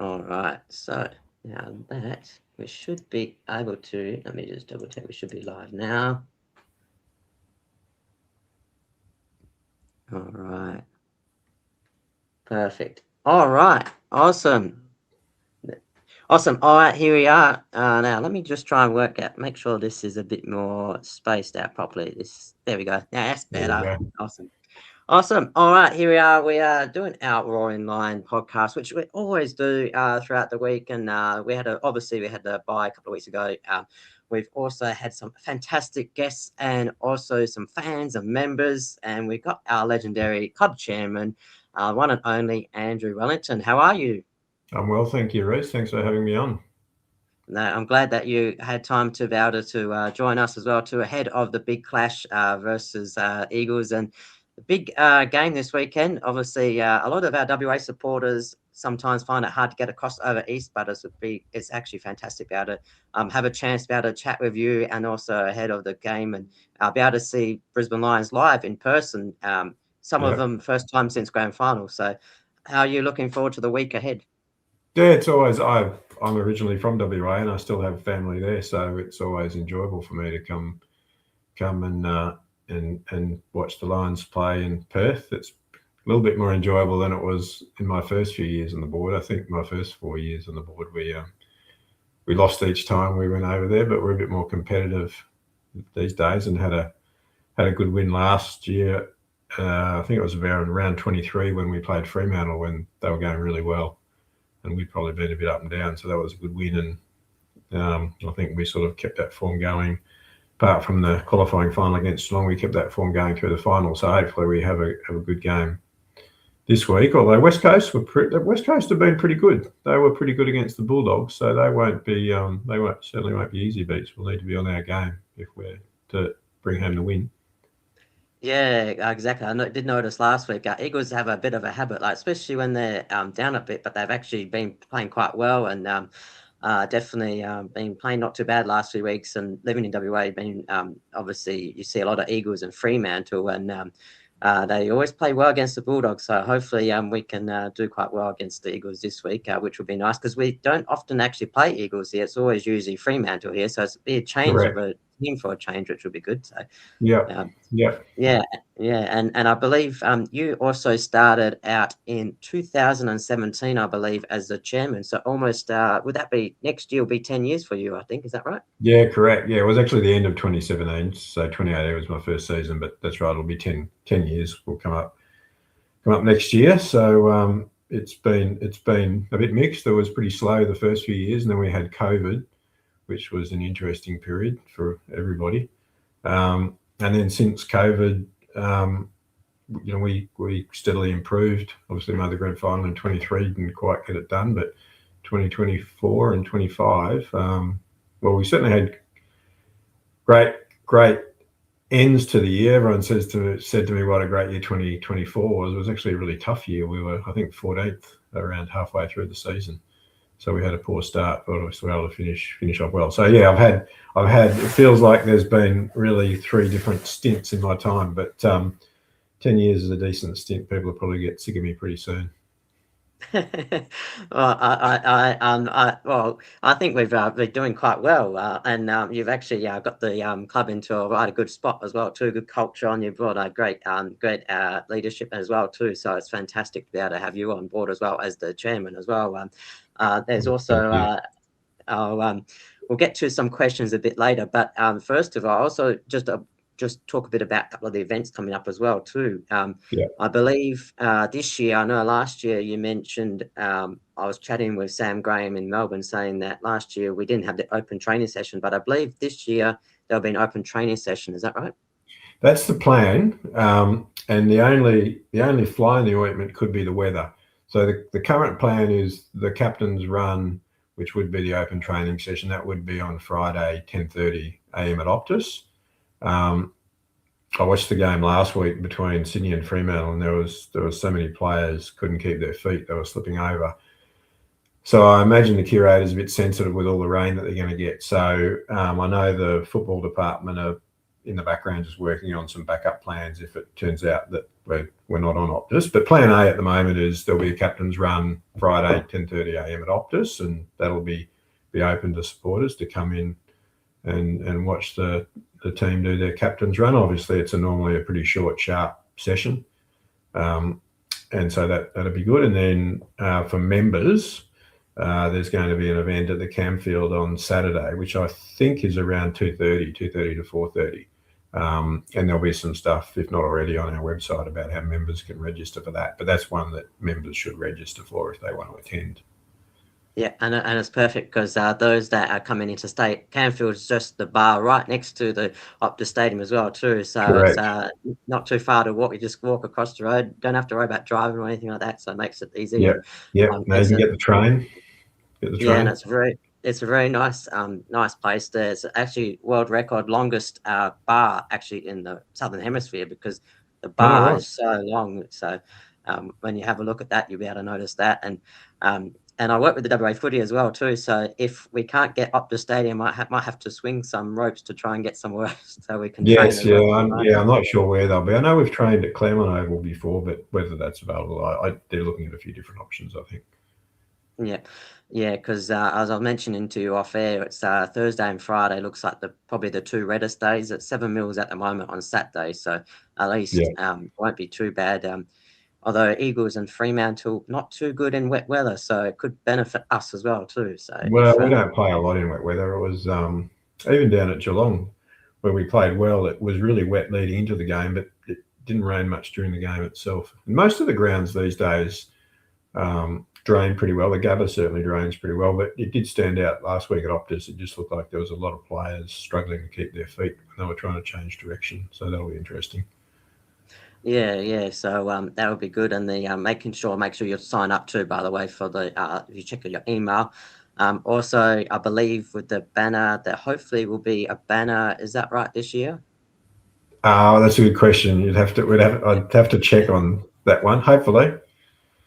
All right. So now that we should be able to, let me just double check. We should be live now. All right. Perfect. All right. Awesome. Awesome. All right, here we are. Now let me just try and make sure this is a bit more spaced out properly. There we go. Now that's There we better. go. Awesome. Awesome. All right, here we are. We are doing our Roaring Lion podcast, which we always do throughout the week. And we had the bye a couple of weeks ago. We've also had some fantastic guests and also some fans and members. And we've got our legendary club chairman, one and only Andrew Wellington. How are you? I'm well, thank you, Reece. Thanks for having me on. No, I'm glad that you had time to be able to join us as well, too, ahead of the big clash versus Eagles and the big game this weekend. Obviously, a lot of our WA supporters sometimes find it hard to get across over East, but it's actually fantastic to be able to have a chance to be able to chat with you and also ahead of the game and be able to see Brisbane Lions live in person. Some of Yeah, them first time since grand final. So, how are you looking forward to the week ahead? yeah. It's always I'm originally from WA and I still have family there, so it's always enjoyable for me to come and watch the Lions play in Perth. It's a little bit more enjoyable than it was in my first few years on the board. I think my first 4 years on the board we lost each time we went over there, but we're a bit more competitive these days and had a good win last year. I think it was around 23 when we played Fremantle when they were going really well, and we'd probably been a bit up and down. So that was a good win, and I think we sort of kept that form going. Apart from the qualifying final against Geelong, we kept that form going through the final. So hopefully we have a good game this week. Although the West Coast have been pretty good. They were pretty good against the Bulldogs, so they certainly won't be easy beats. We'll need to be on our game if we're to bring home the win. Yeah, exactly. Did notice last week. Eagles have a bit of a habit, like especially when they're down a bit, but they've actually been playing quite well and definitely been playing not too bad last few weeks. And living in WA, been obviously you see a lot of Eagles and Fremantle, and they always play well against the Bulldogs. So hopefully we can do quite well against the Eagles this week, which will be nice because we don't often actually play Eagles here. It's always usually Fremantle here, so it's a change of Correct. a team for a change, which will be good. So. Yep. Um, Yep. yeah, yeah, and I believe you also started out in 2017, I believe, as the chairman. So almost would that be next year? Will be 10 years for you, I think. Is that right? Yeah, correct. Yeah, it was actually the end of 2017. So 2018 was my first season, but that's right. It'll be 10 years will come up next year. So it's been a bit mixed. It was pretty slow the first few years, and then we had COVID, which was an interesting period for everybody. And then since COVID, we steadily improved. Obviously, made the grand final in 23, didn't quite get it done, but 2024 and 25, well, we certainly had great ends to the year. Everyone said to me what a great year 2024 was. It was actually a really tough year. We were, I think, 14th around halfway through the season. So we had a poor start, but we were able to finish off well. So yeah, I've had. It feels like there's been really 3 different stints in my time, but 10 years is a decent stint. People will probably get sick of me pretty soon. Well, I think we've been doing quite well, and you've actually got the club into a good spot as well too. Good culture on. You've brought a great leadership as well too. So it's fantastic to be able to have you on board as well as the chairman as well. There's also we'll get to some questions a bit later, but first of all, also just talk a bit about a couple of the events coming up as well too. Yeah. I believe this year, I know last year you mentioned, I was chatting with Sam Graham in Melbourne saying that last year we didn't have the open training session, but I believe this year there'll be an open training session. Is that right? That's the plan. And the only fly in the ointment could be the weather. So the current plan is the captain's run, which would be the open training session. That would be on Friday, 10:30 a.m. at Optus. I watched the game last week between Sydney and Fremantle, and there was so many players couldn't keep their feet; they were slipping over. So I imagine the curator's a bit sensitive with all the rain that they're going to get. So I know the football department are in the background just working on some backup plans if it turns out that we're not on Optus. But plan A at the moment is there'll be a captain's run Friday, 10:30 a.m. at Optus, and that'll be open to supporters to come in and watch the team do their captain's run. Obviously, it's normally a pretty short, sharp session, and so that'll be good. And then for members, there's going to be an event at the Camfield on Saturday, which I think is around 2:30 to 4:30. And there'll be some stuff, if not already, on our website about how members can register for that. But that's one that members should register for if they want to attend. Yeah, and it's perfect because those that are coming into state, Canfield's just the bar right next to the Optus Stadium as well too. So Correct. It's not too far to walk. You just walk across the road. Don't have to worry about driving or anything like that. So it makes it easy. Yeah, yeah. Now you can get the train. Yeah, and it's a very nice nice place there. It's actually world record longest bar actually in the Southern Hemisphere because the bar is so long. So when you have a look at that, you'll be able to notice that. And I work with the WA Footy as well too. So if we can't get up to stadium, I might have to swing some ropes to try and get somewhere so we can train. Yes, yeah, I'm not sure where they'll be. I know we've trained at Claremont Oval before, but whether that's available, they're looking at a few different options, I think. Yeah, because as I was mentioning to you off air, it's Thursday and Friday. Looks like probably the two reddest days. It's 7 mils at the moment on Saturday, so at least won't be too bad. Although Eagles and Fremantle not too good in wet weather, so it could benefit us as well too. So we don't play a lot in wet weather. It was even down at Geelong where we played well. It was really wet leading into the game, but it didn't rain much during the game itself. Most of the grounds these days drain pretty well. The Gabba certainly drains pretty well, but it did stand out last week at Optus. It just looked like there was a lot of players struggling to keep their feet when they were trying to change direction. So that'll be interesting. Yeah. So that would be good, and the make sure you sign up too. By the way, for the if you check your email. Also, I believe with the banner, there hopefully will be a banner. Is that right this year? Oh, that's a good question. I'd have to check on that one. Hopefully.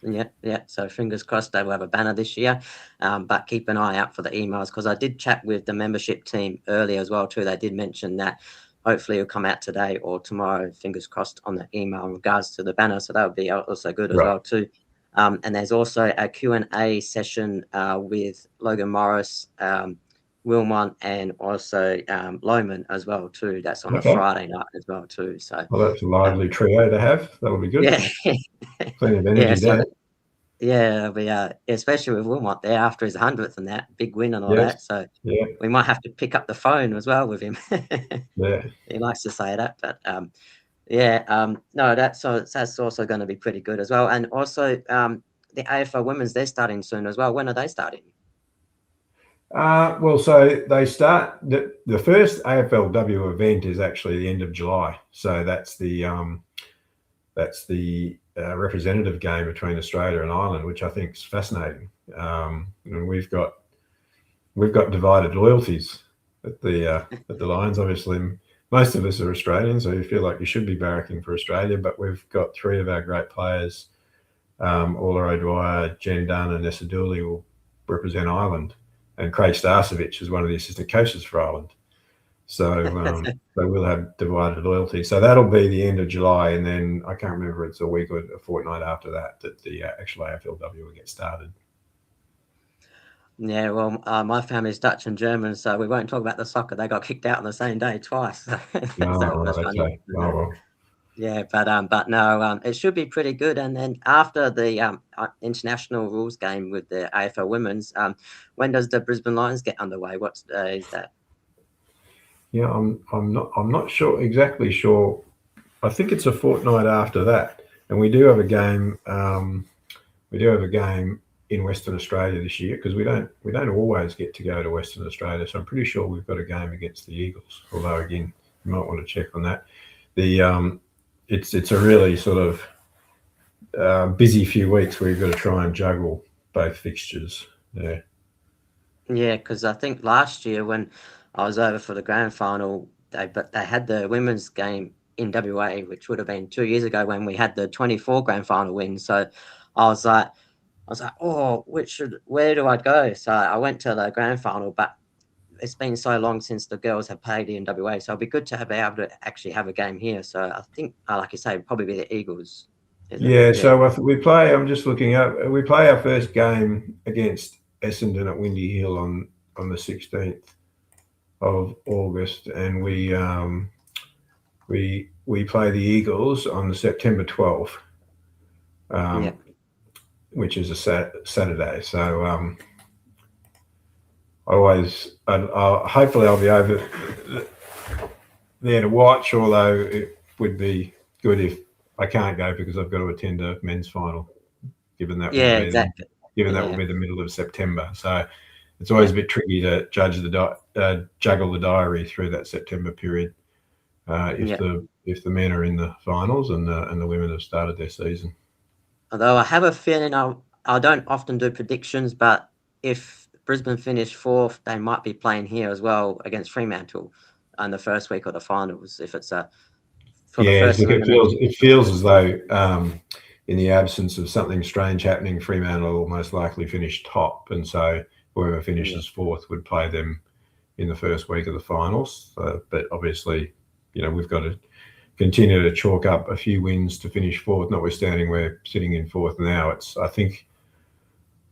Yeah. So fingers crossed they will have a banner this year. But keep an eye out for the emails because I did chat with the membership team earlier as well too. They did mention that. Hopefully it'll come out today or tomorrow, fingers crossed, on the email in regards to the banner. So that would be also good as well too. And there's also a Q&A session with Logan Morris, Wilmot, and also Lohman as well too. That's on a Friday night as well too. So that's a lively trio to have. That'll be good. Yeah. Plenty of energy there. Yeah, we especially with Wilmot there after his 100th and that big win and all that. So we might have to pick up the phone as well with him. He likes to say that, but no, that's also going to be pretty good as well. And also the AFL Women's, they're starting soon as well. When are they starting? Well, so they start the first AFLW event is actually the end of July. So that's the representative game between Australia and Ireland, which I think is fascinating. And we've got divided loyalties at the Lions. Obviously, most of us are Australians, so you feel like you should be barracking for Australia. But we've got three of our great players, Orla O'Dwyer, Jen Dunn, and Nessa Dooley will represent Ireland, and Craig Starcevich is one of the assistant coaches for Ireland. So we'll have divided loyalty. So that'll be the end of July, and then I can't remember, it's a week or a fortnight after that the actual AFLW will get started. Yeah, well, my family's Dutch and German, so we won't talk about the soccer. They got kicked out on the same day twice. Yeah, but no, it should be pretty good. And then after the international rules game with the AFL Women's, when does the Brisbane Lions get underway? What day is that? Yeah, I'm not exactly sure. I think it's a fortnight after that, and we do have a game. In Western Australia this year because we don't always get to go to Western Australia. So I'm pretty sure we've got a game against the Eagles. Although again, you might want to check on that. It's a really sort of busy few weeks where you've got to try and juggle both fixtures. Yeah. Yeah, because I think last year when I was over for the grand final, they had the women's game in WA, which would have been 2 years ago when we had the 24 grand final win. So I was like, oh, where do I go? So I went to the grand final, but it's been so long since the girls have played in WA, so it'll be good to be able to actually have a game here. So I think, like you say, probably be the Eagles, is it? Yeah, Yeah, so we play. I'm just looking up. We play our first game against Essendon at Windy Hill on the 16th of August, and we play the Eagles on the September 12th, yeah, um, which is a Saturday. So hopefully I'll be over there to watch. Although it would be good if I can't go because I've got to attend a men's final, given that will yeah, be exactly. Yeah, the middle of September. So it's yeah, always a bit tricky to juggle the diary through that September period yeah. if the men are in the finals and the women have started their season. Although I have a feeling I don't often do predictions, but if Brisbane finish fourth, they might be playing here as well against Fremantle on the first week of the finals. If it's for the Yeah, first look, elimination. it feels as though in the absence of something strange happening, Fremantle will most likely finish top, and so whoever Yeah, finishes fourth would play them in the first week of the finals. But obviously, we've got to continue to chalk up a few wins to finish fourth. Notwithstanding we're sitting in fourth now,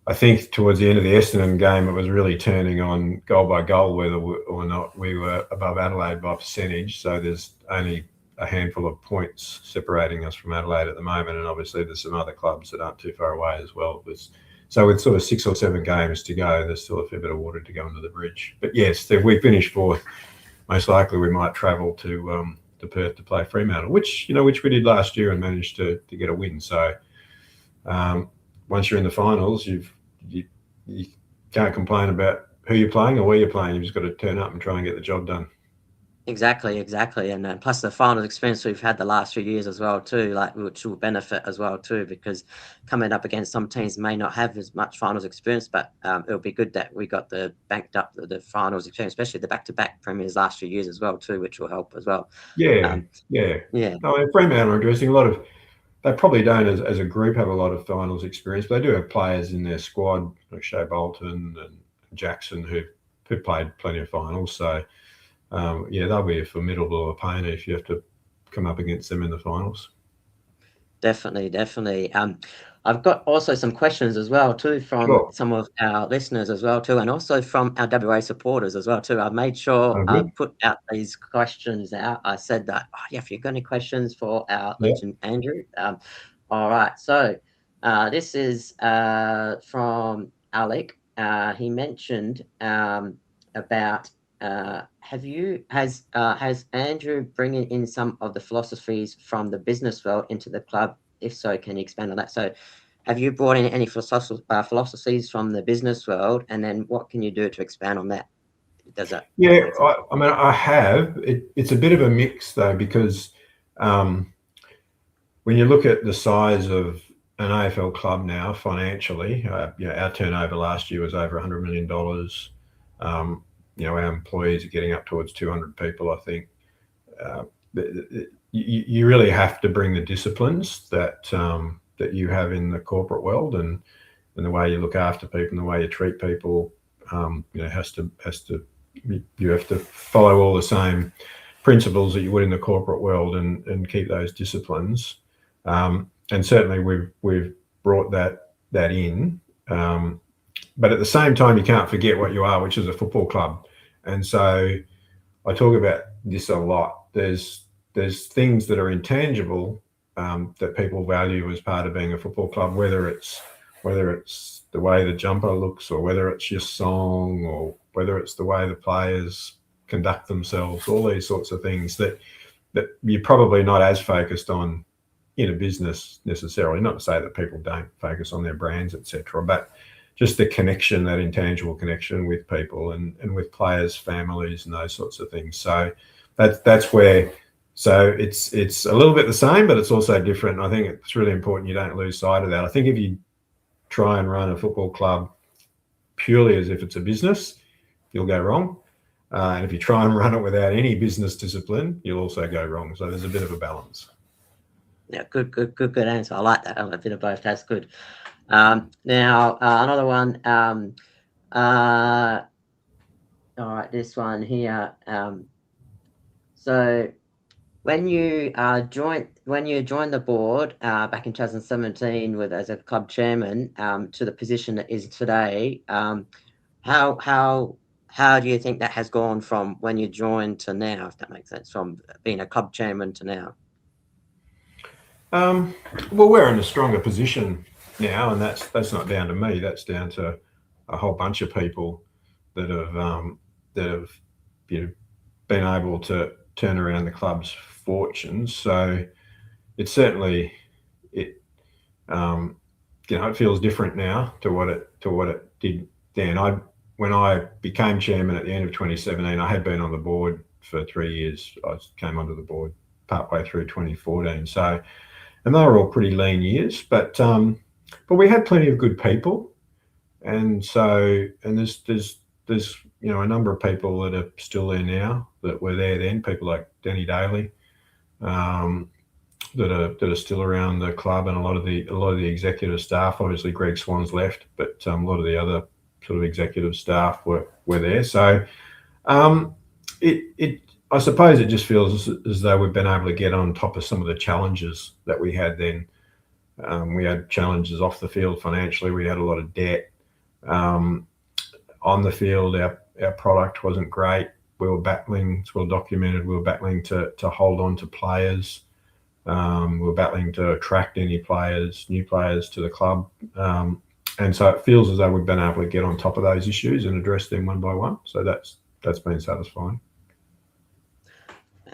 I think towards the end of the Essendon game, it was really turning on goal by goal whether or not we were above Adelaide by percentage. So there's only a handful of points separating us from Adelaide at the moment, and obviously there's some other clubs that aren't too far away as well. So with sort of 6 or 7 games to go, there's still a fair bit of water to go under the bridge. But yes, if we finish fourth, most likely we might travel to Perth to play Fremantle, which we did last year and managed to get a win. So once you're in the finals, you can't complain about who you're playing or where you're playing. You've just got to turn up and try and get the job done. exactly, and plus the finals experience we've had the last few years as well too, like which will benefit as well too, because coming up against some teams may not have as much finals experience, but it'll be good that we got banked up the finals experience, especially the back-to-back premiers last few years as well too, which will help as well. Yeah, Um, yeah. yeah, No, Fremantle are addressing a lot of. They probably don't, as a group, have a lot of finals experience, but they do have players in their squad like Shea Bolton and Jackson who played plenty of finals. So they'll be a formidable opponent if you have to come up against them in the finals. definitely. I've got also some questions as well too from Sure. some of our listeners as well too, and also from our WA supporters as well too. I've made sure Oh, I good. put out these questions out. I said that, yeah, if you've got any questions for our Yeah. legend Andrew. All right, so this is from Alec. He mentioned about has Andrew bringing in some of the philosophies from the business world into the club? If so, can you expand on that? So, have you brought in any philosophies from the business world, and then what can you do to expand on that? Does that Yeah, make sense? I mean, I have. It's a bit of a mix though, because um, when you look at the size of an AFL club now financially, our turnover last year was over $100 million. Our employees are getting up towards 200 people, I think. Uh, you really have to bring the disciplines that you have in the corporate world, and the way you look after people and the way you treat people, has to you have to follow all the same principles that you would in the corporate world, and keep those disciplines. And certainly we've brought that in. But at the same time, you can't forget what you are, which is a football club. And so I talk about this a lot. There's things that are intangible that people value as part of being a football club, whether it's the way the jumper looks, or whether it's your song, or whether it's the way the players conduct themselves. All these sorts of things that you're probably not as focused on in a business necessarily. Not to say that people don't focus on their brands, etc., but just the connection, that intangible connection with people and with players' families and those sorts of things. So that's where. So it's a little bit the same, but it's also different. I think it's really important you don't lose sight of that. I think if you try and run a football club purely as if it's a business, you'll go wrong. And if you try and run it without any business discipline, you'll also go wrong. So there's a bit of a balance. Yeah, good answer. I like that. A bit of both. That's good. Now another one. Uh, All right, this one here. So when you joined the board back in 2017 with as a club chairman to the position that is today, how how how do you think that has gone from when you joined to now, if that makes sense, from being a club chairman to now? Um, well, we're in a stronger position now, and that's not down to me. That's down to a whole bunch of people that have you know, been able to turn around the club's fortunes. So it's certainly it it feels different now to what it did then. When I became chairman at the end of 2017, I had been on the board for 3 years. I came onto the board partway through 2014. So, and they were all pretty lean years, but we had plenty of good people, and so and there's a number of people that are still there now that were there then. People like Danny Daly, um, that are still around the club, and a lot of the executive staff. Obviously, Greg Swan's left, but a lot of the other sort of executive staff were there. So um, it I suppose it just feels as though we've been able to get on top of some of the challenges that we had then. We had challenges off the field financially. We had a lot of debt. Um, on the field, our product wasn't great. We were battling, it's well documented, we were battling to hold on to players. We were battling to attract any players, new players to the club. And so it feels as though we've been able to get on top of those issues and address them one by one. So that's been satisfying.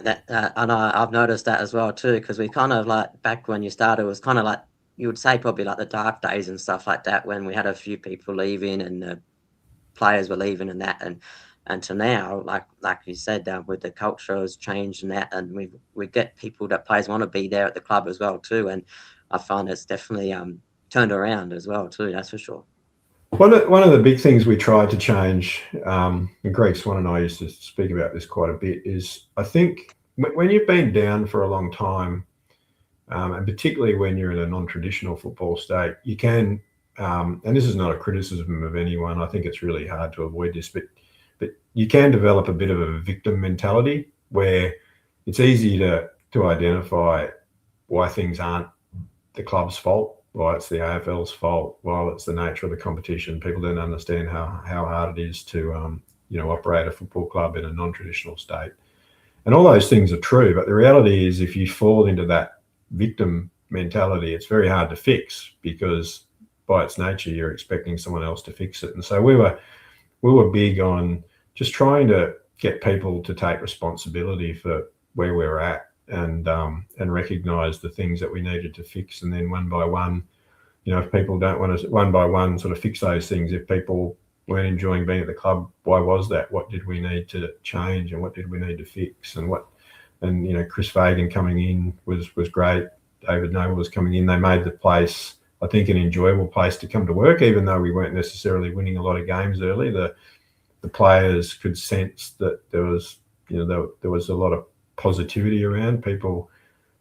That and I've noticed that as well too, because we kind of like back when you started, it was kind of like you would say probably like the dark days and stuff like that when we had a few people leaving and the players were leaving and that and to now like you said with the culture has changed and that and we get people that players want to be there at the club as well too, and I find it's definitely turned around as well too, that's for sure. One of the big things we tried to change, and Greg Swan and I used to speak about this quite a bit, is I think when you've been down for a long time, and particularly when you're in a non-traditional football state, you can, and this is not a criticism of anyone, I think it's really hard to avoid this, but you can develop a bit of a victim mentality where it's easy to identify why things aren't the club's fault, why it's the AFL's fault, while it's the nature of the competition. People don't understand how hard it is to operate a football club in a non-traditional state. And all those things are true, but the reality is if you fall into that victim mentality, it's very hard to fix because by its nature you're expecting someone else to fix it. And so we were big on just trying to get people to take responsibility for where we're at and recognise the things that we needed to fix, and then one by one, if people don't want to one by one sort of fix those things, if people weren't enjoying being at the club, why was that? What did we need to change, and what did we need to fix, and Chris Fagan coming in was great. David Noble was coming in. They made the place, I think, an enjoyable place to come to work, even though we weren't necessarily winning a lot of games early. The players could sense that there was a lot of positivity around. People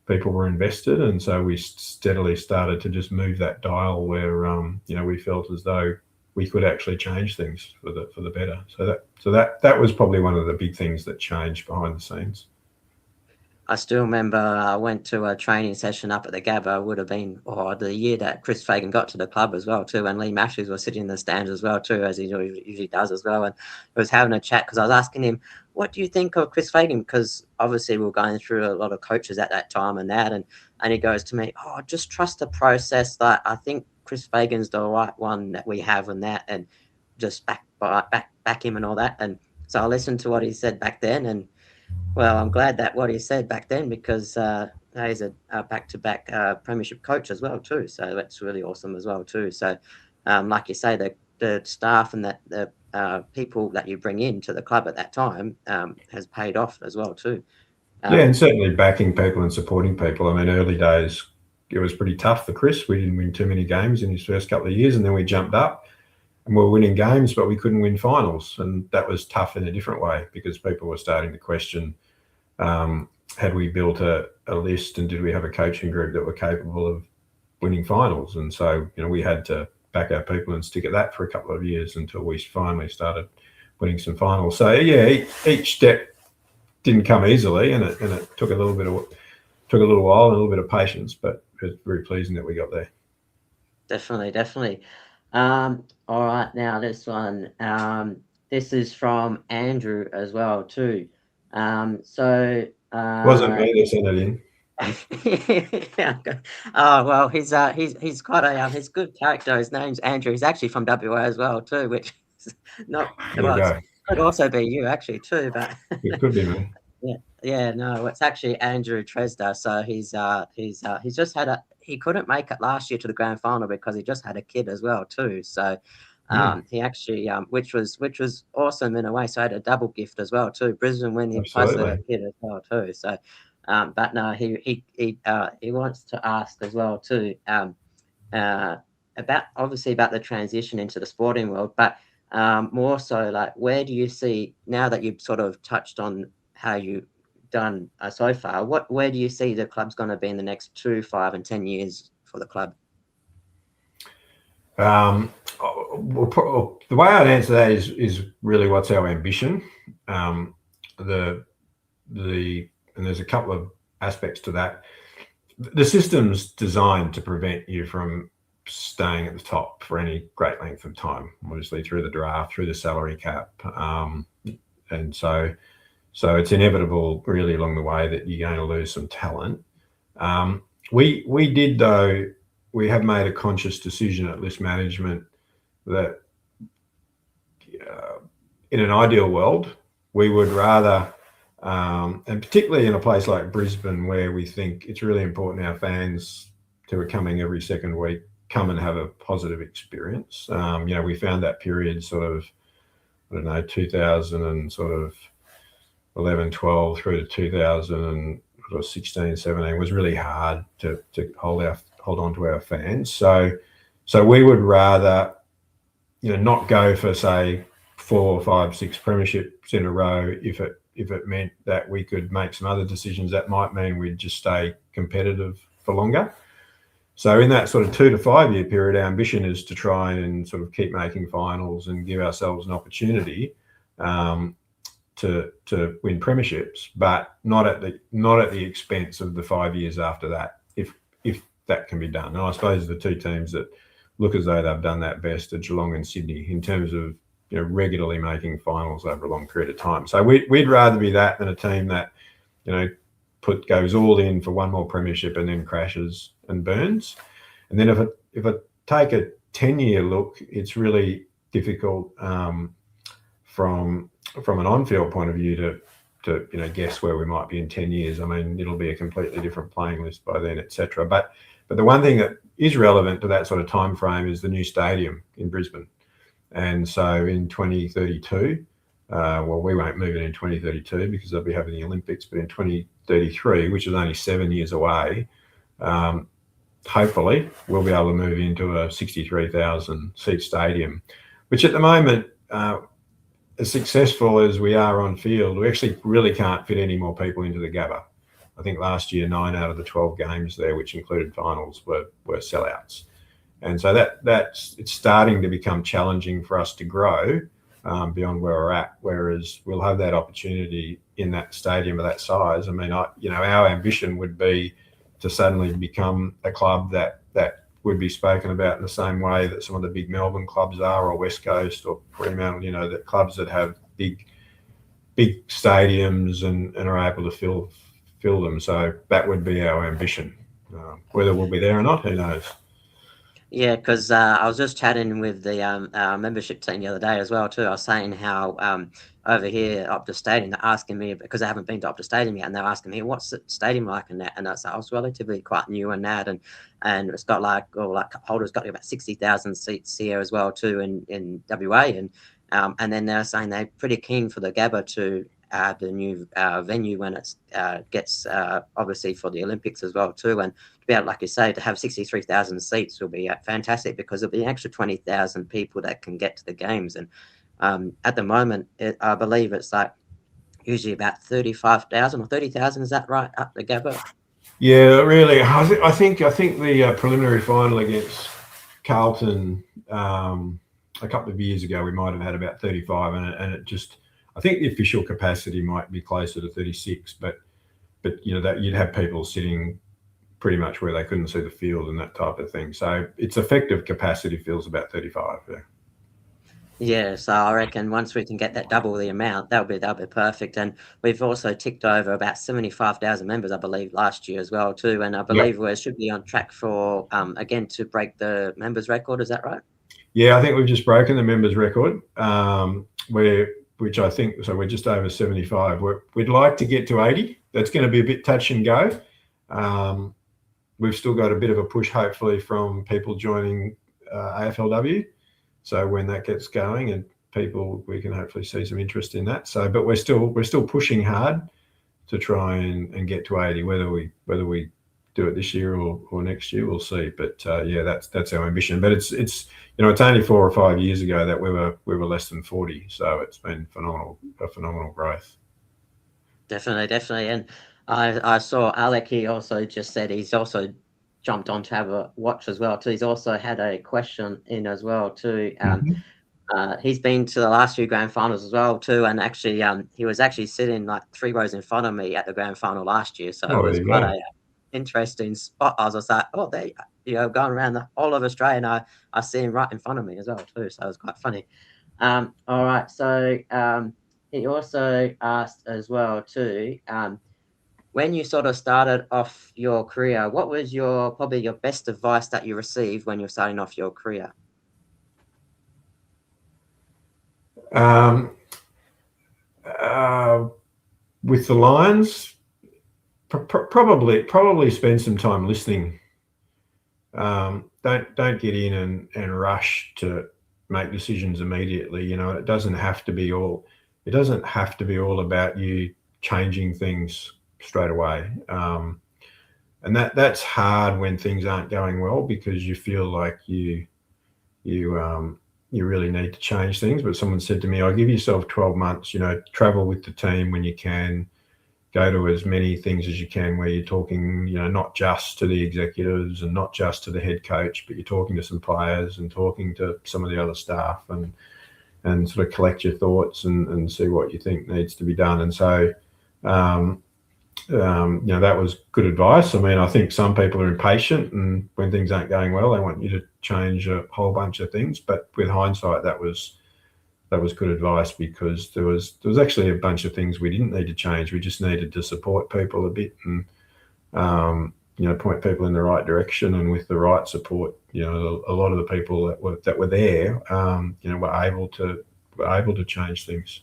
were invested, and so we steadily started to just move that dial where we felt as though we could actually change things for the better. So that was probably one of the big things that changed behind the scenes. I still remember I went to a training session up at the Gabba. It would have been the year that Chris Fagan got to the club as well too, and Lee Matthews was sitting in the stands as well too, as he usually does as well. And I was having a chat because I was asking him, "What do you think of Chris Fagan?" Because obviously we were going through a lot of coaches at that time and that, and he goes to me, "Oh, just trust the process. Like I think Chris Fagan's the right one that we have and that, and just back him and all that." And so I listened to what he said back then, and well, I'm glad that what he said back then because he's a back-to-back premiership coach as well too. So that's really awesome as well too. So, like you say, the staff and that the people that you bring into the club at that time has paid off as well too. Yeah, and certainly backing people and supporting people. I mean, early days it was pretty tough for Chris. We didn't win too many games in his first couple of years, and then we jumped up and we were winning games, but we couldn't win finals, and that was tough in a different way because people were starting to question. Had we built a list and did we have a coaching group that were capable of winning finals? And so, we had to back our people and stick at that for a couple of years until we finally started winning some finals. So yeah, each step didn't come easily, and it took a little while and a little bit of patience, but it's very pleasing that we got there. Definitely. All right, now this one. This is from Andrew as well too. So Wasn't me that sent it in. oh well, he's quite a he's good character. His name's Andrew. He's actually from WA as well too, which is not There you well. It go. could also be you actually too, but It could be me. yeah, no, it's actually Andrew Tresda. So he's just had he couldn't make it last year to the grand final because he just had a kid as well too. So he actually which was awesome in a way. So I had a double gift as well too. Brisbane winning plus a Absolutely. kid as well too. So but no, he wants to ask as well too about obviously about the transition into the sporting world, but more so like where do you see now that you've sort of touched on how you done so far? Where do you see the club's going to be in the next 2, 5, and 10 years for the club? Well, the way I'd answer that is really what's our ambition. And there's a couple of aspects to that. The system's designed to prevent you from staying at the top for any great length of time, obviously through the draft, through the salary cap. And so it's inevitable really along the way that you're going to lose some talent. We have made a conscious decision at List Management that in an ideal world, we would rather, and particularly in a place like Brisbane, where we think it's really important our fans who are coming every second week come and have a positive experience. We found that period sort of, 2000 and sort of 11, 12 through to 2016, 17 was really hard to hold on to our fans. So we would rather, not go for say 4, 5, 6 premierships in a row if it meant that we could make some other decisions that might mean we'd just stay competitive for longer. So in that sort of 2 to 5 year period, our ambition is to try and sort of keep making finals and give ourselves an opportunity to win premierships, but not at the expense of the 5 years after that, if that can be done. And I suppose the two teams that look as though they've done that best are Geelong and Sydney in terms of regularly making finals over a long period of time. So we'd rather be that than a team that goes all in for one more premiership and then crashes and burns. And then if I take a 10-year look, it's really difficult from an on-field point of view to guess where we might be in 10 years. I mean, it'll be a completely different playing list by then, etc. But the one thing that is relevant to that sort of time frame is the new stadium in Brisbane. And so in 2032, we won't move it in 2032 because they'll be having the Olympics, but in 2033, which is only 7 years away, hopefully we'll be able to move into a 63,000 seat stadium, which at the moment, as successful as we are on field, we actually really can't fit any more people into the Gabba. I think last year 9 out of the 12 games there, which included finals, were sellouts. And so it's starting to become challenging for us to grow beyond where we're at, whereas we'll have that opportunity in that stadium of that size. I mean, our ambition would be to suddenly become a club that would be spoken about in the same way that some of the big Melbourne clubs are, or West Coast or Fremantle, the clubs that have big stadiums and are able to fill them. So that would be our ambition. Whether we'll be there or not, who knows? Yeah, because I was just chatting with the our membership team the other day as well too. I was saying how over here Optus Stadium, they're asking me, because I haven't been to Optus Stadium yet, and they're asking me what's the stadium like and that, and I was relatively quite new in that, and it's got Holder's got about 60,000 seats here as well too in WA, and then they're saying they're pretty keen for the Gabba to the new venue when it gets obviously for the Olympics as well too, and to be able, like you say, to have 63,000 seats will be fantastic, because there'll be an extra 20,000 people that can get to the games. And at the moment, I believe it's like usually about 35,000 or 30,000. Is that right, up the Gabba? Yeah, really. I think the preliminary final against Carlton a couple of years ago we might have had about 35, and it just, I think the official capacity might be closer to 36, but that you'd have people sitting pretty much where they couldn't see the field and that type of thing. So its effective capacity feels about 35. Yeah. Yeah, so I reckon once we can get that double the amount, that'll be perfect. And we've also ticked over about 75,000 members, I believe, last year as well too. And I Yep. believe we should be on track for again to break the members record. Is that right? Yeah, I think we've just broken the members record. Which I think, so we're just over 75. We'd like to get to 80. That's going to be a bit touch and go. We've still got a bit of a push, hopefully, from people joining AFLW. So when that gets going, and we can hopefully see some interest in that. So, but we're still pushing hard to try and get to 80. Whether we do it this year or next year, we'll see. But yeah, that's our ambition. But it's it's only 4 or 5 years ago that we were less than 40. So it's been a phenomenal growth. Definitely. And I saw Alec. He also just said he's also jumped on to have a watch as well too. He's also had a question in as well too. He's been to the last few grand finals as well too, and actually, he was actually sitting like 3 rows in front of me at the grand final last year, so it Oh, there was you quite go. a interesting spot. I was just like, oh, there, going around the whole of Australia, and I see him right in front of me as well too, so it was quite funny. All right, so he also asked as well too. When you sort of started off your career, what was probably your best advice that you received when you're starting off your career? With the Lions, probably spend some time listening. Don't get in and rush to make decisions immediately. It doesn't have to be all about you changing things straight away. And that's hard when things aren't going well, because you feel like you really need to change things. But someone said to me, "I'll give yourself 12 months. Travel with the team when you can. Go to as many things as you can where you're talking, not just to the executives and not just to the head coach, but you're talking to some players and talking to some of the other staff, and sort of collect your thoughts and see what you think needs to be done." And so, that was good advice. I mean, I think some people are impatient, and when things aren't going well, they want you to change a whole bunch of things. But with hindsight, that was good advice, because there was actually a bunch of things we didn't need to change. We just needed to support people a bit and point people in the right direction, and with the right support, a lot of the people that were there, were able to change things.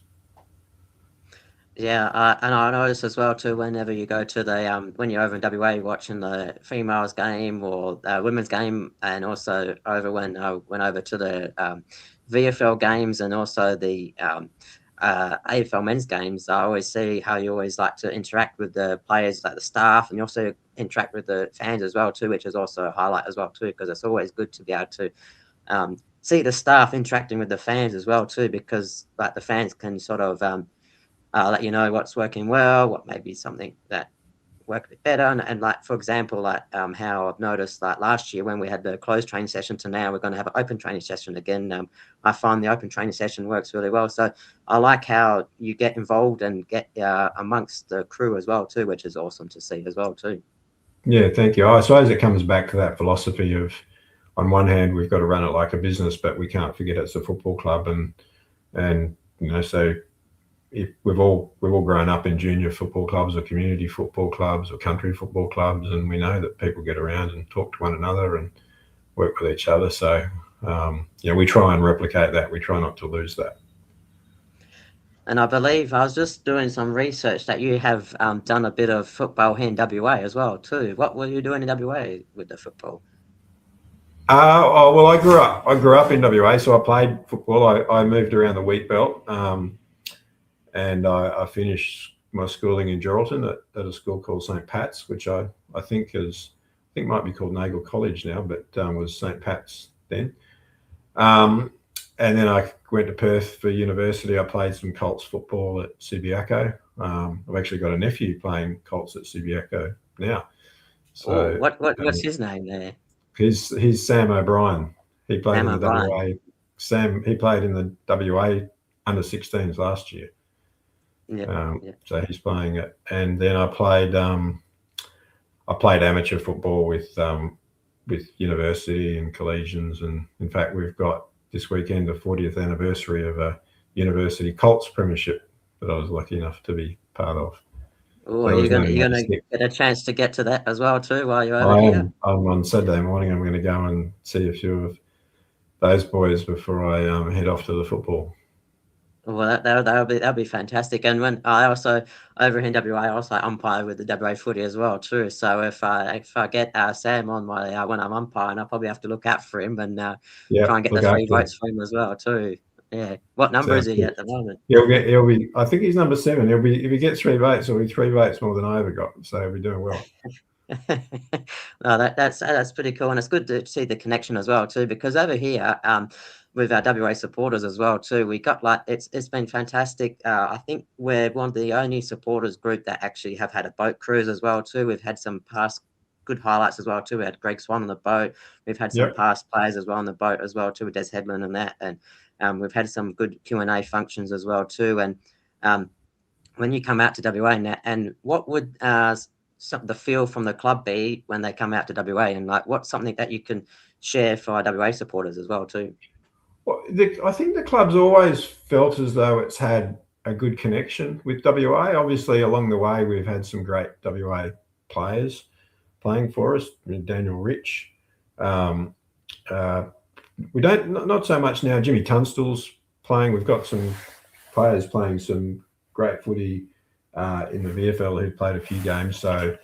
Yeah, and I noticed as well too. Whenever you go to the when you're over in WA watching the females game or women's game, and also over when I went over to the VFL games and also the AFL men's games, I always see how you always like to interact with the players, like the staff, and you also interact with the fans as well too, which is also a highlight as well too, because it's always good to be able to see the staff interacting with the fans as well too, because like the fans can sort of let you know what's working well, what may be something that worked a bit better. And like, for example, like how I've noticed like last year when we had the closed training session to now we're going to have an open training session again. I find the open training session works really well. So I like how you get involved and get amongst the crew as well too, which is awesome to see as well too. Yeah, thank you. I suppose it comes back to that philosophy of, on one hand, we've got to run it like a business, but we can't forget it's a football club, and so if we've all grown up in junior football clubs or community football clubs or country football clubs, and we know that people get around and talk to one another and work with each other. So we try and replicate that. We try not to lose that. And I believe I was just doing some research that you have done a bit of football here in WA as well too. What were you doing in WA with the football? Well, I grew up in WA, so I played football. I moved around the wheat belt, and I finished my schooling in Geraldton at a school called St. Pat's, which I think might be called Nagle College now, but was St. Pat's then. And then I went to Perth for university. I played some Colts football at Subiaco. I've actually got a nephew playing Colts at Subiaco now. So what's his name there? He's Sam O'Brien. He played Sam in the O'Brien. WA Sam, he played in the WA under 16s last year. Yeah. So he's playing it. And then I played amateur football with university and collegians. And in fact, we've got this weekend the 40th anniversary of a university Colts premiership that I was lucky enough to be part of. Oh, you're gonna get a chance to get to that as well too while you're over here. I'm on Saturday morning. I'm going to go and see a few of those boys before I head off to the football. Well, that'll be fantastic. And when I also over here in WA, I also umpire with the WA footy as well too. So if I get Sam on my when I'm umpiring, I'll probably have to look out for him and try and get the 3 votes for him as well too. Yeah. What number is he at the moment? He'll be. I think he's number 7. He'll be, if he gets 3 votes, he'll be 3 votes more than I ever got. So he'll be doing well. No, that's pretty cool, and it's good to see the connection as well too. Because over here, with our WA supporters as well too, we got it's been fantastic. I think we're one of the only supporters group that actually have had a boat cruise as well too. We've had some past good highlights as well too. We had Greg Swan on the boat. We've had some past players as well on the boat as well too, with Des Headland and that, and we've had some good Q&A functions as well too. And when you come out to WA and what would the feel from the club be when they come out to WA, and what's something that you can share for our WA supporters as well too? Well, I think the club's always felt as though it's had a good connection with WA. Obviously, along the way, we've had some great WA players playing for us. Daniel Rich. We don't, not so much now. Jimmy Tunstall's playing. We've got some players playing some great footy in the VFL who played a few games. So,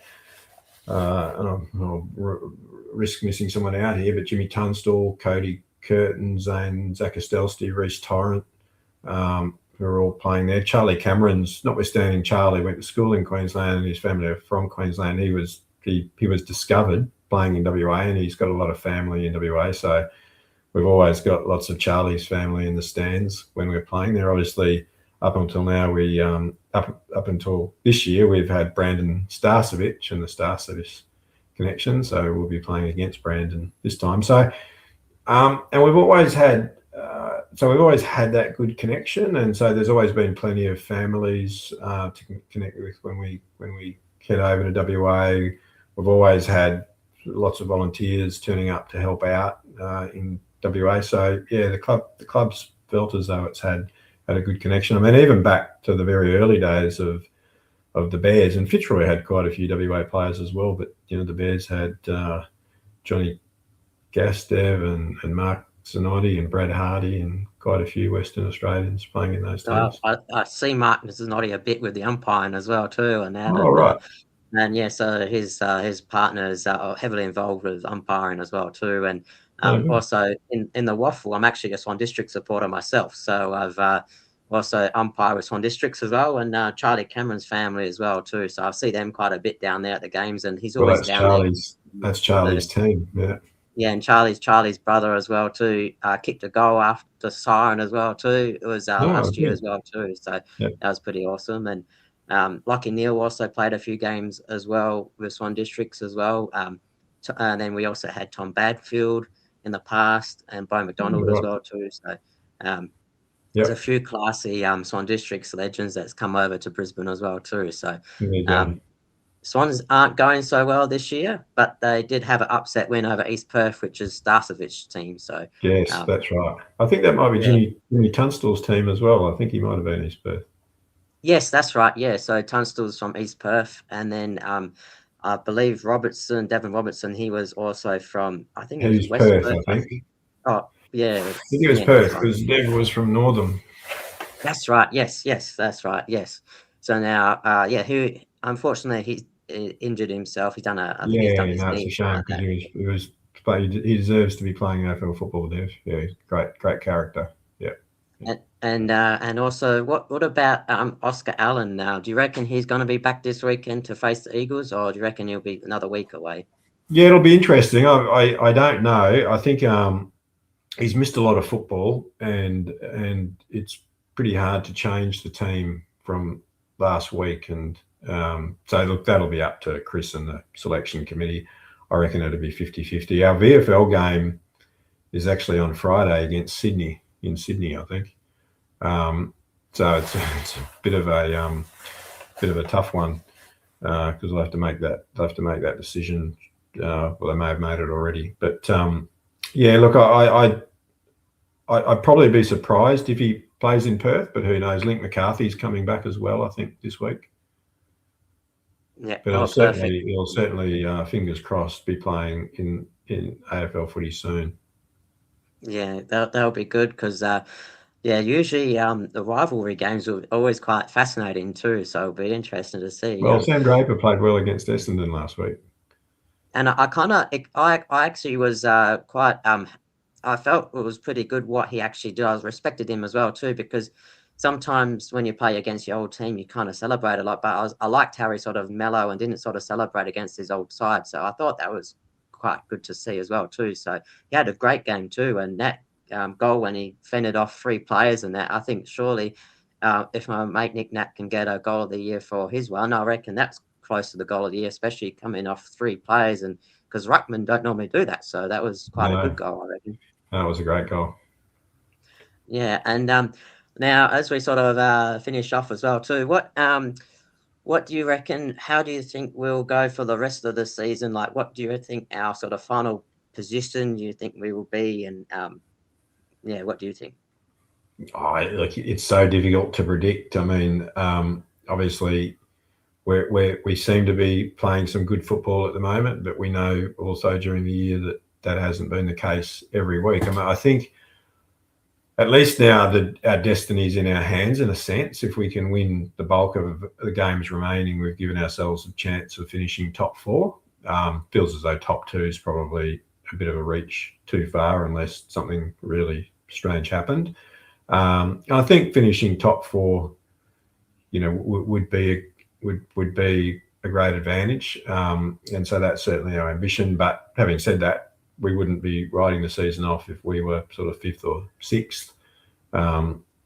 and I'll risk missing someone out here, but Jimmy Tunstall, Cody Curtin, Zach Estelsti, Reece Torrent, who are all playing there. Charlie Cameron's, notwithstanding Charlie went to school in Queensland and his family are from Queensland, he was discovered playing in WA, and he's got a lot of family in WA. So we've always got lots of Charlie's family in the stands when we're playing there. Obviously, up until now, we up until this year, we've had Brandon Starcevich and the Starcevich connection. So we'll be playing against Brandon this time. So, and we've always had that good connection, and so there's always been plenty of families to connect with when we head over to WA. We've always had lots of volunteers turning up to help out in WA. So yeah, the club's felt as though it's had a good connection. I mean, even back to the very early days of the Bears, and Fitzroy had quite a few WA players as well. But the Bears had Johnny Gastev and Mark Zanotti and Brad Hardy and quite a few Western Australians playing in those teams. I see Mark Zanotti a bit with the umpiring as well too, and that. Right. And yeah, so his partners are heavily involved with umpiring as well too, and also in the waffle, I'm actually a Swan District supporter myself, so I've also umpired with Swan Districts as well, and Charlie Cameron's family as well too. So I see them quite a bit down there at the games, and he's always down there. That's Charlie's team, yeah. Yeah, and Charlie's brother as well too kicked a goal after siren as well too. It was last year as well too, so that was pretty awesome. And Lockie Neal also played a few games as well with Swan Districts as well. And then we also had Tom Badfield in the past and Bo McDonald as well too. So there's a few classy Swan Districts legends that's come over to Brisbane as well too. So Swans aren't going so well this year, but they did have an upset win over East Perth, which is Starcevich's team. So yes, that's right. I think that might be Jimmy Tunstall's team as well. I think he might have been East Perth. Yes, that's right. Yeah, so Tunstall's from East Perth, and then I believe Devon Robertson, he was also from, I think it was West Perth. I think. Oh, yeah. I think it was Perth because Devon was from Northern. That's right. Yes, that's right. Yes. So now, he unfortunately he injured himself. He's done it's a shame because he deserves to be playing AFL football, Dev. Yeah, great character. Yeah. And also, what about Oscar Allen now? Do you reckon he's going to be back this weekend to face the Eagles, or do you reckon he'll be another week away? Yeah, it'll be interesting. I don't know. I think he's missed a lot of football, and it's pretty hard to change the team from last week. And so look, that'll be up to Chris and the selection committee. I reckon it'll be 50-50. Our VFL game is actually on Friday against Sydney. in Sydney, I think. So it's a bit of a tough one because they'll have to make that decision. Well, they may have made it already, but yeah, look, I'd probably be surprised if he plays in Perth, but who knows? Link McCarthy's coming back as well, I think, this week. Yeah. But Oh, perfect. he'll certainly, fingers crossed, be playing in AFL footy soon. Yeah, that'll be good because yeah, usually the rivalry games are always quite fascinating too. So it'll be interesting to see. Well, Sam Draper played well against Essendon last week. And I kind of I actually was quite I felt it was pretty good what he actually did. I respected him as well too because sometimes when you play against your old team, you kind of celebrate a lot. But I liked how he sort of mellow and didn't sort of celebrate against his old side. So I thought that was quite good to see as well too. So he had a great game too, and that goal when he fended off 3 players and that I think surely. If my mate Nick Nat can get a goal of the year for his one, I reckon that's close to the goal of the year, especially coming off 3 players, and because ruckman don't normally do that, so that was quite a No, good goal, I reckon. that was a great goal. Yeah, and now as we sort of finish off as well too, what do you reckon? How do you think we'll go for the rest of the season? Like, what do you think our sort of final position you think we will be, and yeah, what do you think? Look, it's so difficult to predict. I mean, obviously, we seem to be playing some good football at the moment, but we know also during the year that that hasn't been the case every week. I mean, I think at least now that our destiny's in our hands, in a sense. If we can win the bulk of the games remaining, we've given ourselves a chance of finishing top 4. Feels as though top 2 is probably a bit of a reach too far unless something really strange happened. I think finishing top 4, would be a great advantage, and so that's certainly our ambition. But having said that, we wouldn't be writing the season off if we were sort of 5th or 6th.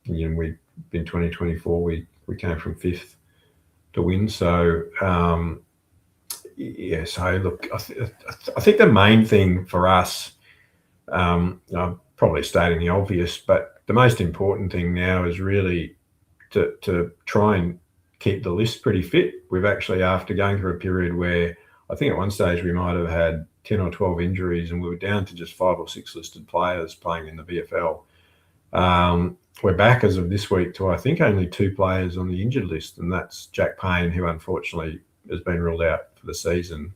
We in 2024 we came from 5th to win. So yeah. So look, I think the main thing for us, I'm probably stating the obvious, but the most important thing now is really to try and keep the list pretty fit. We've actually, after going through a period where I think at one stage we might have had 10 or 12 injuries and we were down to just 5 or 6 listed players playing in the VFL. We're back as of this week to, I think, only 2 players on the injured list, and that's Jack Payne, who unfortunately has been ruled out for the season,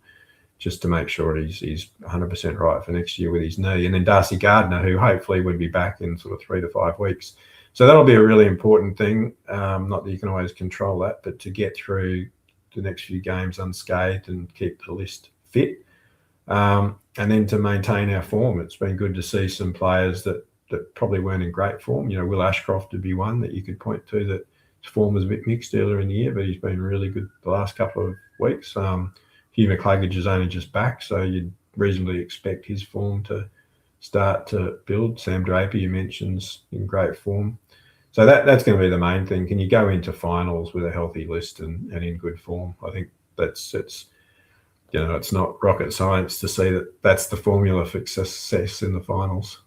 just to make sure he's 100% right for next year with his knee. And then Darcy Gardner, who hopefully would be back in sort of 3 to 5 weeks. So that'll be a really important thing. Not that you can always control that, but to get through the next few games unscathed and keep the list fit. And then to maintain our form. It's been good to see some players that probably weren't in great form. Will Ashcroft would be one that you could point to that his form was a bit mixed earlier in the year, but he's been really good the last couple of weeks. Hugh McCluggage is only just back, so you'd reasonably expect his form to start to build. Sam Draper, you mentioned, in great form. So that's going to be the main thing. Can you go into finals with a healthy list and in good form? I think it's not rocket science to see that that's the formula for success in the finals.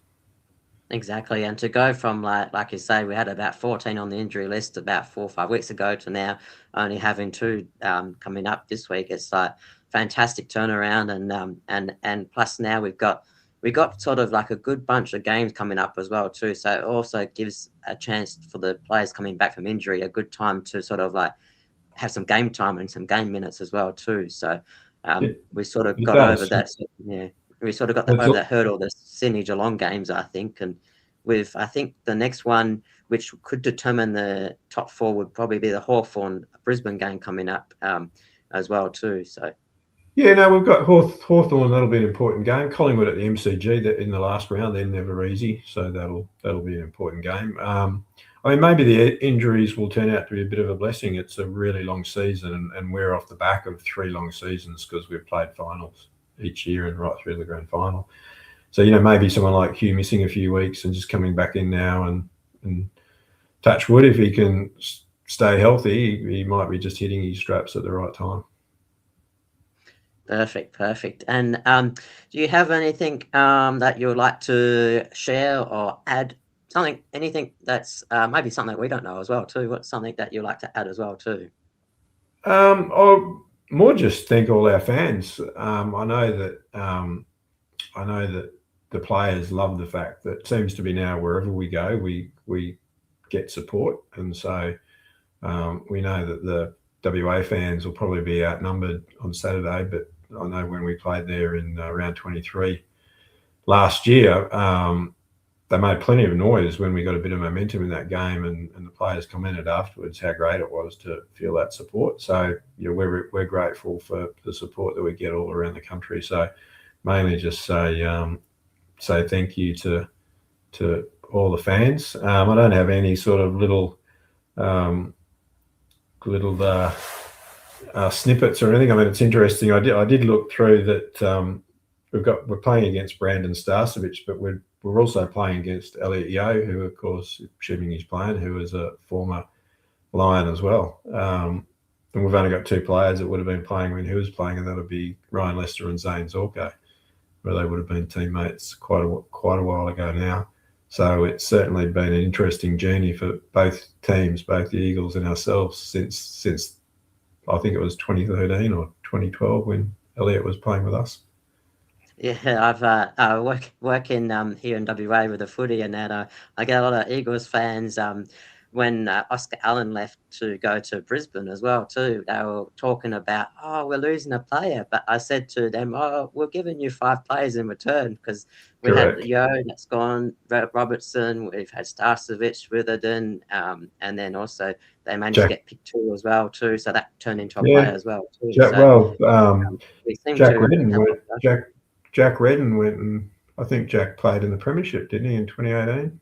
Exactly, and to go from like you say, we had about 14 on the injury list about 4 or 5 weeks ago to now only having 2 coming up this week. It's like fantastic turnaround, and plus now we got sort of like a good bunch of games coming up as well too. So it also gives a chance for the players coming back from injury a good time to sort of like have some game time and some game minutes as well too. So we sort of got over that. Yeah. We sort of got over that hurdle, the Sydney Geelong games, I think. And I think the next one, which could determine the top 4, would probably be the Hawthorn Brisbane game coming up as well too. So yeah, no, we've got Hawthorn. That'll be an important game. Collingwood at the MCG that in the last round, they're never easy, so that'll be an important game. I mean, maybe the injuries will turn out to be a bit of a blessing. It's a really long season, and we're off the back of 3 long seasons because we've played finals each year and right through the grand final. So, maybe someone like Hugh missing a few weeks and just coming back in now and touch wood, if he can stay healthy, he might be just hitting his straps at the right time. Perfect. And do you have anything that you would like to share or add anything that's maybe something that we don't know as well too. What's something that you like to add as well too? Or more just thank all our fans. I know that the players love the fact that it seems to be now wherever we go, we get support, and so we know that the WA fans will probably be outnumbered on Saturday. But I know when we played there in round 23 last year, they made plenty of noise when we got a bit of momentum in that game, and the players commented afterwards how great it was to feel that support. So we're grateful for the support that we get all around the country. So mainly just say thank you to all the fans. I don't have any sort of little snippets or anything. I mean, it's interesting. I did look through that. We're playing against Brandon Starcevich, but we're also playing against Elliot Yeo, who, of course, assuming he's playing, who is a former Lion as well. And we've only got two players that would have been playing when he was playing, and that would be Ryan Lester and Zane Zorko, where they would have been teammates quite a while ago now. So it's certainly been an interesting journey for both teams, both the Eagles and ourselves, since I think it was 2013 or 2012 when Elliot was playing with us. Yeah, I've work in here in WA with the footy, and that I get a lot of Eagles fans. When Oscar Allen left to go to Brisbane as well too, they were talking about, oh, we're losing a player, but I said to them, oh, we're giving you 5 players in return, because we had Correct. Yo that's gone, Robertson, we've had Starcevich, Witherden, and then also they managed to Jack. get pick 2 as well too, so that turned into a Yeah. player as well too. Jack. So Well, we seem Jack to Redden have. went. Jack Redden went, and I think Jack played in the Premiership, didn't he, in 2018?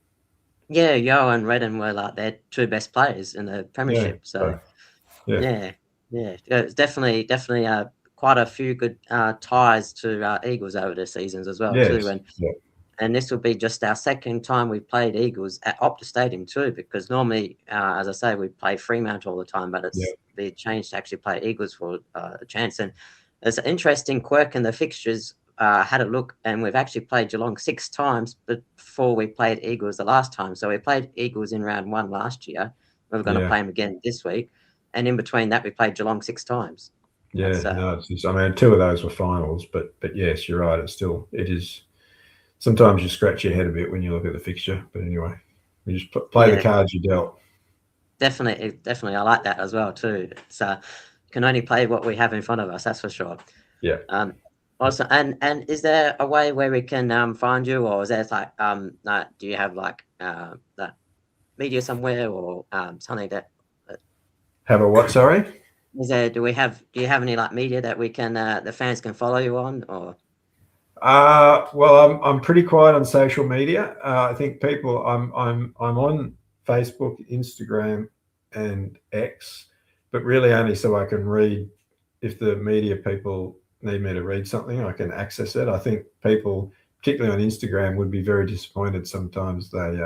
Yeah, Yo and Redden were like their 2 best players in the Yeah. premiership. So So, yeah. yeah, it's definitely quite a few good ties to Eagles over the seasons as well too. Yes. Yeah. And this will be just our second time we've played Eagles at Optus Stadium too, because normally, as I say, we play Fremantle all the time, but Yeah. it's been changed to actually play Eagles for a chance. And there's an interesting quirk in the fixtures. Had a look, and we've actually played Geelong 6 times before we played Eagles the last time. So we played Eagles in round 1 last year. We're going to Yeah. play them again this week, and in between that, we played Geelong 6 times. Yeah. That's No, I mean, 2 of those were finals, but yes, you're right. It is. Sometimes you scratch your head a bit when you look at the fixture, but anyway, you just play the yeah, cards you dealt. definitely. I like that as well too. It's can only play what we have in front of us. That's for sure. Yeah. Also, and is there a way where we can find you, or is there like do you have like that media somewhere, or something that Have a what? Sorry. is there? Do you have any like media that we can the fans can follow you on, or? Well, I'm pretty quiet on social media. I think people. I'm on Facebook, Instagram, and X, but really only so I can read. If the media people need me to read something, I can access it. I think people, particularly on Instagram, would be very disappointed sometimes. They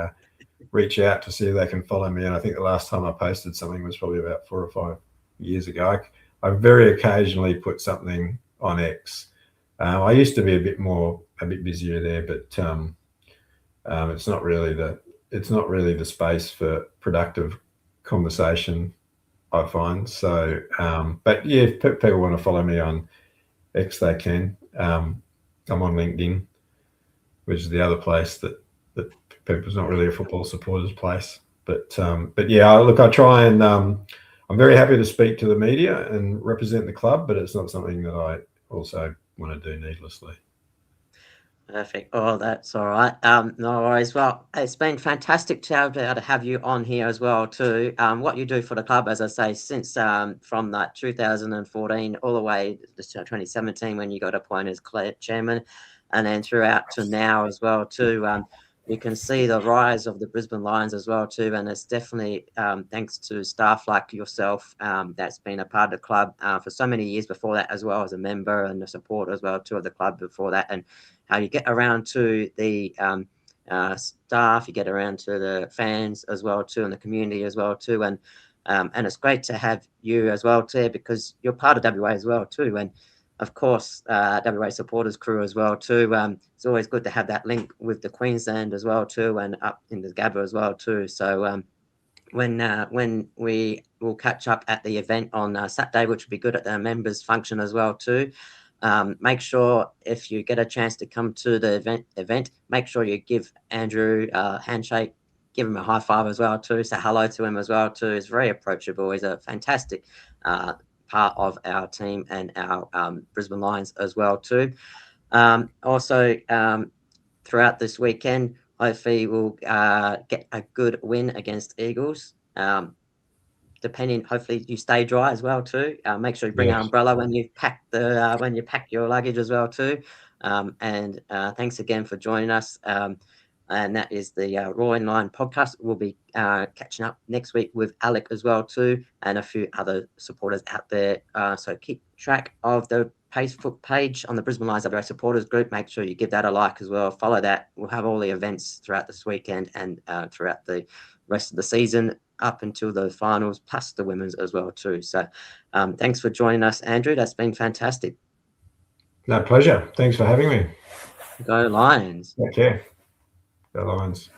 reach out to see if they can follow me, and I think the last time I posted something was probably about 4 or 5 years ago. I very occasionally put something on X. I used to be a bit busier there, but it's not really the space for productive conversation, I find. So, but yeah, if people want to follow me on X, they can. I'm on LinkedIn, which is the other place that people's not really a football supporters place. But yeah, look, I try and I'm very happy to speak to the media and represent the club, but it's not something that I also want to do needlessly. Perfect. Oh, that's all right. No worries. Well, it's been fantastic to be able to have you on here as well too. What you do for the club, as I say, since from that 2014 all the way to 2017 when you got appointed as chairman, and then throughout to now as well too. You can see the rise of the Brisbane Lions as well too, and it's definitely thanks to staff like yourself that's been a part of the club for so many years before that, as well as a member and a supporter as well too of the club before that, and how you get around to the staff, you get around to the fans as well too, and the community as well too, and it's great to have you as well too, because you're part of WA as well too, and of course, WA supporters crew as well too. It's always good to have that link with the Queensland as well too, and up in the Gabba as well too. So when we will catch up at the event on Saturday, which will be good at the members function as well too. Make sure if you get a chance to come to the event, make sure you give Andrew a handshake, give him a high five as well too. Say hello to him as well too. He's very approachable. He's a fantastic part of our team and our Brisbane Lions as well too. Also, throughout this weekend, hopefully we'll get a good win against Eagles. Hopefully you stay dry as well too. Make sure you bring an umbrella when you pack your luggage as well too. And thanks again for joining us. And that is the Raw in Line podcast. We'll be catching up next week with Alec as well too, and a few other supporters out there. So keep track of the Facebook page on the Brisbane Lions WA supporters group. Make sure you give that a like as well. Follow that. We'll have all the events throughout this weekend and throughout the rest of the season up until the finals, plus the women's as well too. So thanks for joining us, Andrew. That's been fantastic. No, pleasure. Thanks for having me. Go Lions. Okay. Go Lions.